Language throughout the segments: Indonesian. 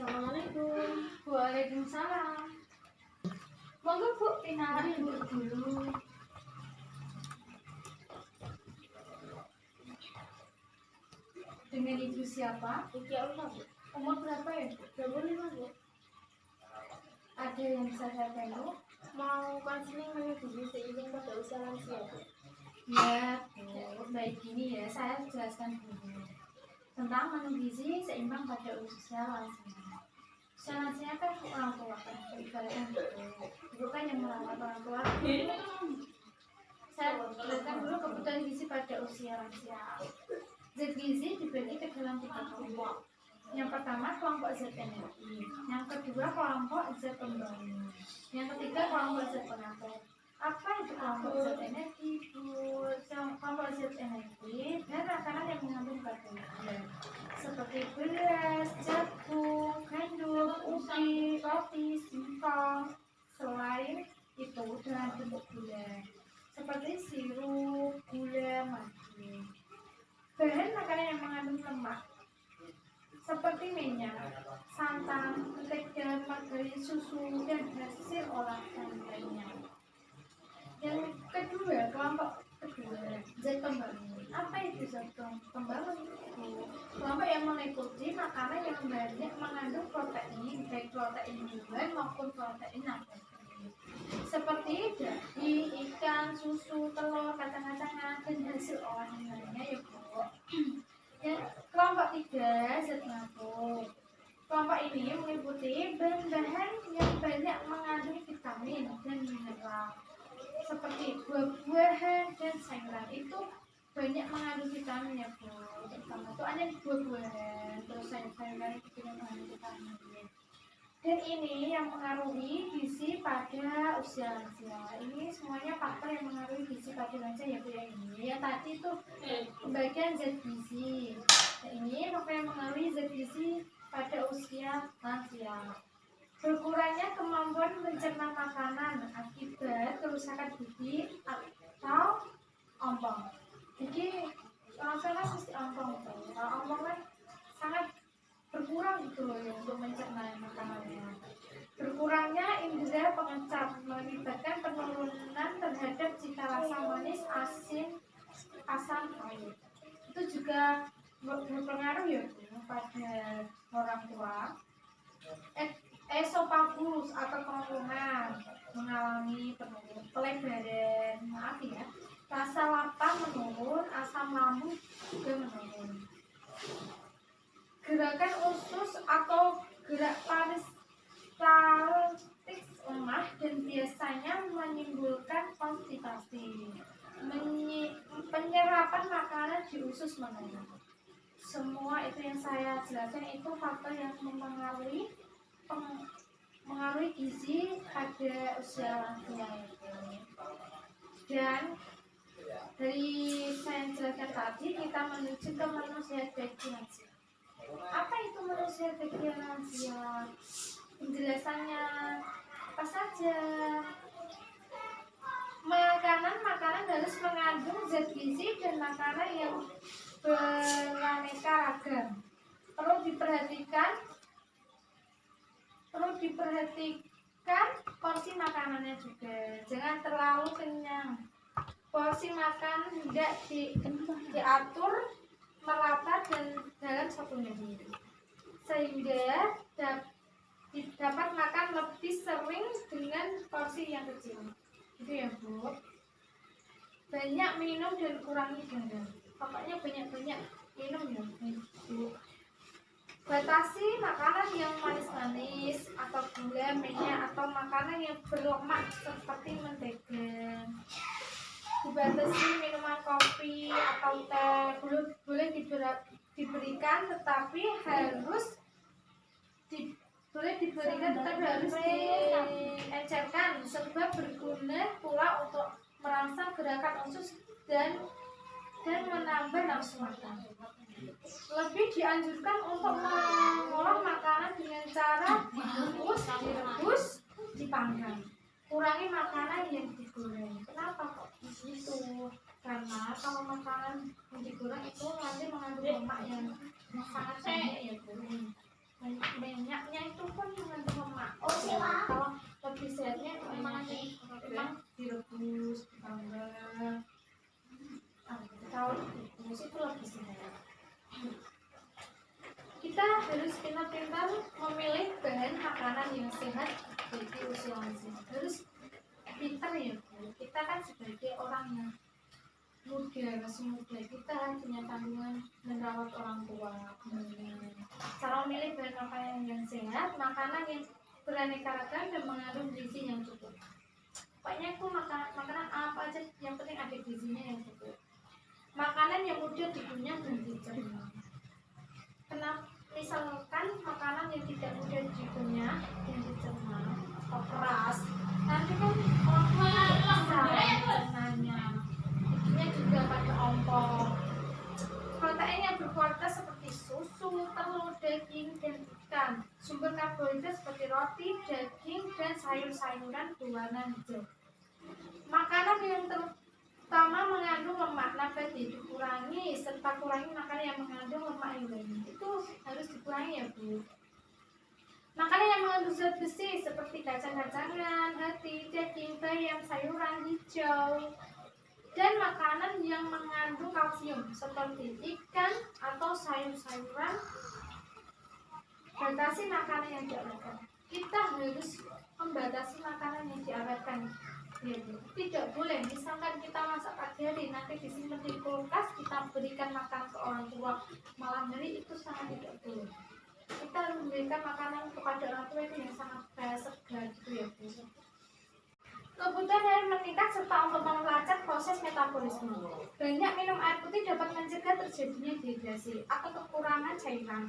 Assalamualaikum. Waalaikumsalam. Monggo Bu, kenalan dulu. Dengan ibu siapa? Iki Allah, Bu. Umur berapa ya Bu? 25, Bu. Ada yang bisa saya bantu? Mau konseling gizi seimbang pada usia lansia, Bu. Ya, Bu. Baik gini ya, saya jelaskan dulu tentang menu gizi seimbang pada usia lansia. Usia lansia kan orang tua kan, ibaratnya ibu kan yang merawat orang tua. Saya jelaskan dulu kebutuhan gizi pada usia lansia. Zat gizi dibagi ke dalam 3 kelompok. Yang pertama kelompok zat energi, yang kedua kelompok zat pembangun, yang ketiga kelompok zat pengatur. Apa itu kelompok zat energi? Kelompok zat energi dan makanan yang mengandung karbohidrat seperti beras, jagung, gandum, ubi, roti, singkong. Selain itu dalam bentuk gula seperti sirup, gula, madu. Bahan makanan yang mengandung lemak seperti minyak, santan, mentega, margarin, susu, dan hasil olahan lainnya. Yang kedua, kelompok kedua, zat pembangun. Apa itu zat pembangun? Kelompok yang meliputi makanan yang banyak mengandung protein, baik protein hewani maupun protein nabati, seperti daging, ikan, susu, telur, kacang-kacangan, dan hasil olahan lainnya ya Bu. Yang kelompok 3, zat pengatur. Kelompok ini meliputi bahan-bahan yang banyak mengandung vitamin dan mineral seperti buah-buahan dan sayuran. Itu banyak mengandung vitamin ya Bu. Terutama itu ada buah-buahan, terus sayur-sayuran itu juga mengandung vitamin. Dan ini yang mengaruhi gizi pada usia lansia. Ini semuanya faktor yang mengaruhi gizi pada lansia ya Bu ya. Ini ya tadi itu pembagian zat gizi. Nah, ini faktor yang mengaruhi zat gizi pada usia lansia. Berkurangnya kemampuan mencerna makanan akibat kerusakan gigi atau ompong. Jadi orang mesti ompong. Kalau ompong kan sangat berkurang gitu loh ya untuk mencerna makanannya. Berkurangnya indera pengecap mengakibatkan penurunan terhadap cita rasa manis, asin, asam, pahit. Itu juga berpengaruh ya pada orang tua. Esofagus atau kerongkongan mengalami pelebaran, maaf ya, rasa lapar menurun, asam lambung juga menurun. Gerakan usus atau gerak peristaltik lemah dan biasanya menimbulkan konstipasi. Penyerapan makanan di usus menurun. Semua itu yang saya jelaskan itu faktor yang mengaruhi gizi pada usia lansia itu. Dan dari saya jelaskan tadi kita menuju ke menu sehat bagi lansia. Apa itu menu sehat bagi lansia? Penjelasannya apa saja? Makanan harus mengandung zat gizi dan makanan yang beraneka ragam. Perlu diperhatikan porsi makanannya juga. Jangan terlalu kenyang. Porsi makan tidak diatur merata dan dalam satu menu, sehingga dapat makan lebih sering dengan porsi yang kecil. Gitu ya Bu. Banyak minum dan kurangi garam. Pokoknya banyak-banyak minum ya Bu. Batasi makanan yang manis-manis atau gula, minyak atau makanan yang berlemak seperti mentega. Dibatasi minuman kopi atau teh, boleh diberikan tetapi harus diencerkan sebab berguna pula untuk merangsang gerakan usus dan menambah nafsu makan. Lebih dianjurkan untuk mengolah makanan dengan cara dibungkus, direbus, dipanggang. Kurangi makanan yang digoreng. Kenapa kok begitu? Karena kalau makanan yang digoreng itu nanti mengandung lemak yang sangat banyak ya Bu. Minyaknya harus pintar-pintar memilih bahan makanan yang sehat bagi usia lanjut. Harus pintar ya Bu. Kita kan sebagai orang yang muda, masih muda, kita punya tanggungan merawat orang tua. Cara memilih bahan makanan yang sehat, makanan yang beraneka ragam dan mengandung gizi yang cukup. Pokoknya aku makanan apa aja yang penting ada gizinya yang cukup. Makanan yang mudah dikunyah dan dicerna. Kenapa? Misalkan makanan yang tidak mudah dikunyah dan dicerna atau keras, nanti kan orang tua tidak bisa mencernanya. Bikinnya juga pada ompong. Protein yang berkualitas seperti susu, telur, daging, dan ikan. Sumber karbohidrat seperti roti, daging, dan sayur-sayuran berwarna hijau. Makanan yang terutama mengandung lemak nabati dikurangi, serta kurangi makanan yang mengandung lemak hewani. Itu harus dikurangi ya Bu. Makanan yang mengandung zat besi seperti kacang-kacangan, hati, daging, bayam, sayuran hijau. Dan makanan yang mengandung kalsium seperti ikan atau sayur-sayuran. Batasi makanan yang diawetkan. Kita harus membatasi makanan yang diawetkan. Ya, tidak boleh. Misalkan kita masak pagi hari nanti disimpan di kulkas, kita berikan makan ke orang tua malam hari, itu sangat tidak boleh. Kita harus memberikan makanan kepada orang tua itu yang sangat segar gitu ya Bu. Kebutuhan air meningkat serta untuk melancar proses metabolisme. Banyak minum air putih dapat mencegah terjadinya dehidrasi atau kekurangan cairan,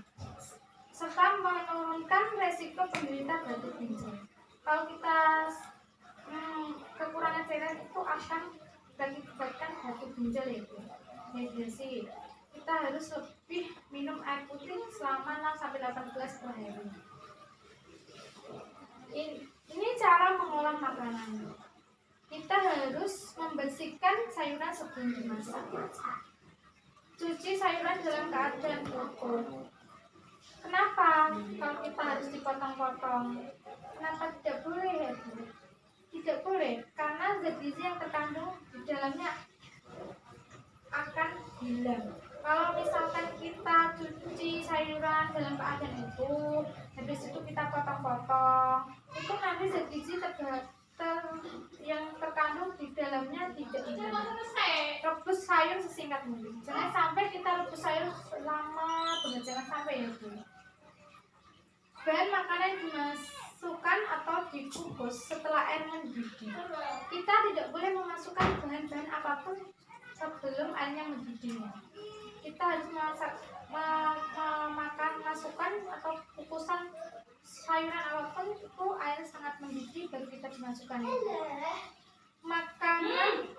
serta menurunkan resiko penderita batuk ginjal. Kalau kita kekurangan cairan itu akan mengakibatkan batuk ginjal ya Bu. Dehidrasi. Kita harus lebih minum air putih selama 6-8 gelas per hari. Ini cara mengolah makanan. Kita harus membersihkan sayuran sebelum dimasak. Cuci sayuran dalam keadaan utuh. Kenapa? Kalau kita harus dipotong-potong, kenapa tidak boleh ya Bu? Tidak boleh, karena zat gizi yang terkandung di dalamnya akan hilang. Kalau misalkan kita cuci sayuran dalam keadaan utuh, habis itu kita potong-potong, itu nanti zat gizi yang terkandung di dalamnya tidak hilang. Rebus sayur sesingkat mungkin. Jangan sampai kita rebus sayur lama banget, jangan sampai ya Bu. Bahan makanan dimasukkan atau dikukus setelah air mendidih. Kita tidak boleh memasukkan bahan-bahan apapun sebelum airnya mendidih. Kita harus masukkan atau kukusan sayuran apapun itu air sangat mendidih baru kita dimasukkan. Makanan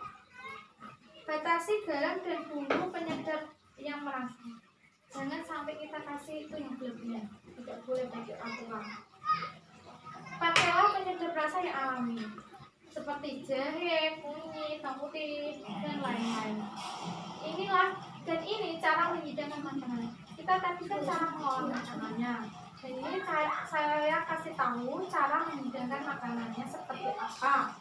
batasi garam dan bumbu penyedap yang merangsang. Jangan sampai kita kasih itu yang berlebihan. Tidak boleh bagi aturan. Pakailah penyedap rasa yang alami seperti jahe, kunyit, bawang putih, dan lain-lain. Ini cara menghidangkan makanan. Kita tadi kan cara mengolah makanannya. Jadi saya kasih tahu cara menghidangkan makanannya seperti apa.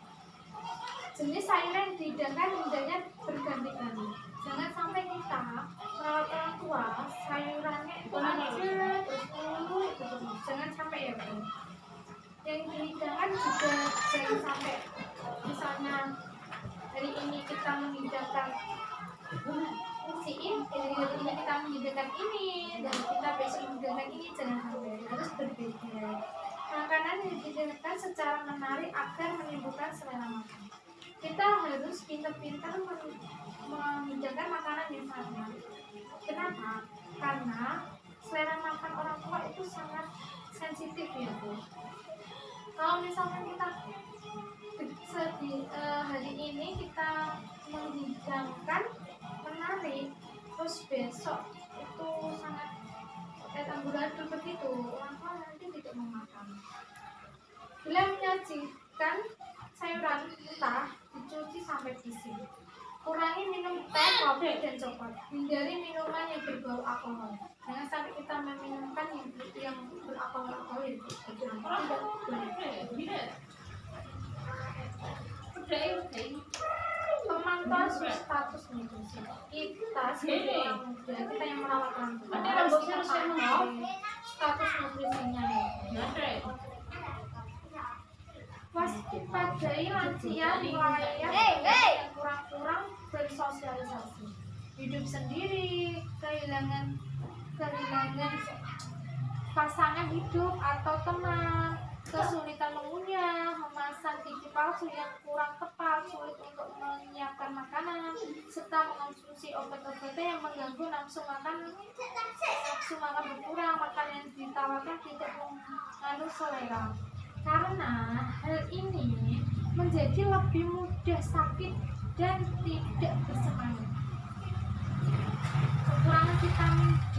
Jenis sayuran yang dihidangkan hendaknya berganti-ganti. Jangan sampai kita merawat orang tua sayurannya itu aja terus itu terus. Jangan sampai ya Bu. Yang dihidangkan juga jangan sampai misalnya hari ini kita menghidangkan hari ini kita menghidangkan ini dan kita besok menghidangkan ini, jangan sampai, harus berbeda. Makanan yang dihidangkan secara menarik agar menimbulkan selera makan. Kita harus pintar-pintar menghidangkan makanan yang sangat menarik. Kenapa? Karena selera makan orang tua itu sangat sensitif ya Bu. Kalau misalkan kita hari ini kita menghidangkan menarik, terus besok itu sangat amburadul begitu, orang tua nanti tidak memakan. Bila menyajikan sayuran mentah, dicuci sampai bersih. Kurangi minum teh, kopi, dan coklat. Hindari minuman yang berbau alkohol. Jangan sampai kita meminumkan yang beralkohol itu. Tidak boleh. Pemantauan status nutrisi. Kita sebagai orang muda, kita yang merawat orang tua, harus kita pantau mewadahi lansia di wilayah yang kurang-kurang bersosialisasi, hidup sendiri, kehilangan pasangan hidup atau teman, kesulitan mengunyah, memasang gigi palsu yang kurang tepat, sulit untuk menyiapkan makanan, serta mengonsumsi obat-obatan yang mengganggu nafsu makan berkurang, makanan yang ditawarkan tidak mengandung selera. Karena hal ini menjadi lebih mudah sakit dan tidak bersemangat. Kekurangan vitamin D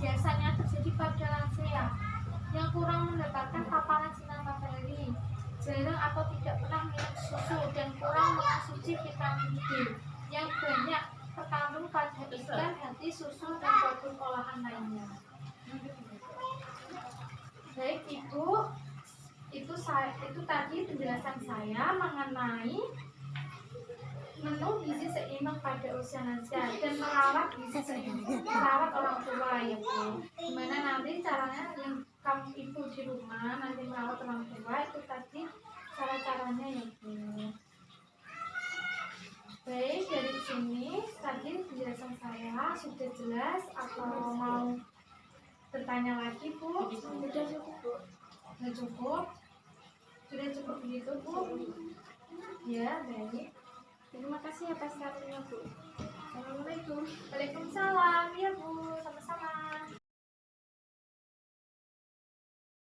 biasanya terjadi pada lansia yang kurang mendapatkan paparan sinar matahari, jarang atau tidak pernah minum susu, dan kurang mengonsumsi vitamin D yang banyak terkandung pada ikan, hati, susu, dan produk olahan lainnya. Baik, itu tadi penjelasan saya mengenai menu gizi seimbang pada usia lansia dan merawat gizi seimbang, merawat orang tua ya Bu. Gimana nanti caranya yang kamu ibu di rumah nanti merawat orang tua, itu tadi cara-caranya ya Bu. Baik, dari sini tadi penjelasan saya sudah jelas atau mau bertanya lagi Bu? Sudah cukup Bu. Sudah cukup? Sudah cukup begitu Bu? Ya, baik. Terima kasih atas waktunya Bu. Assalamualaikum. Waalaikumsalam. Ya Bu, sama-sama.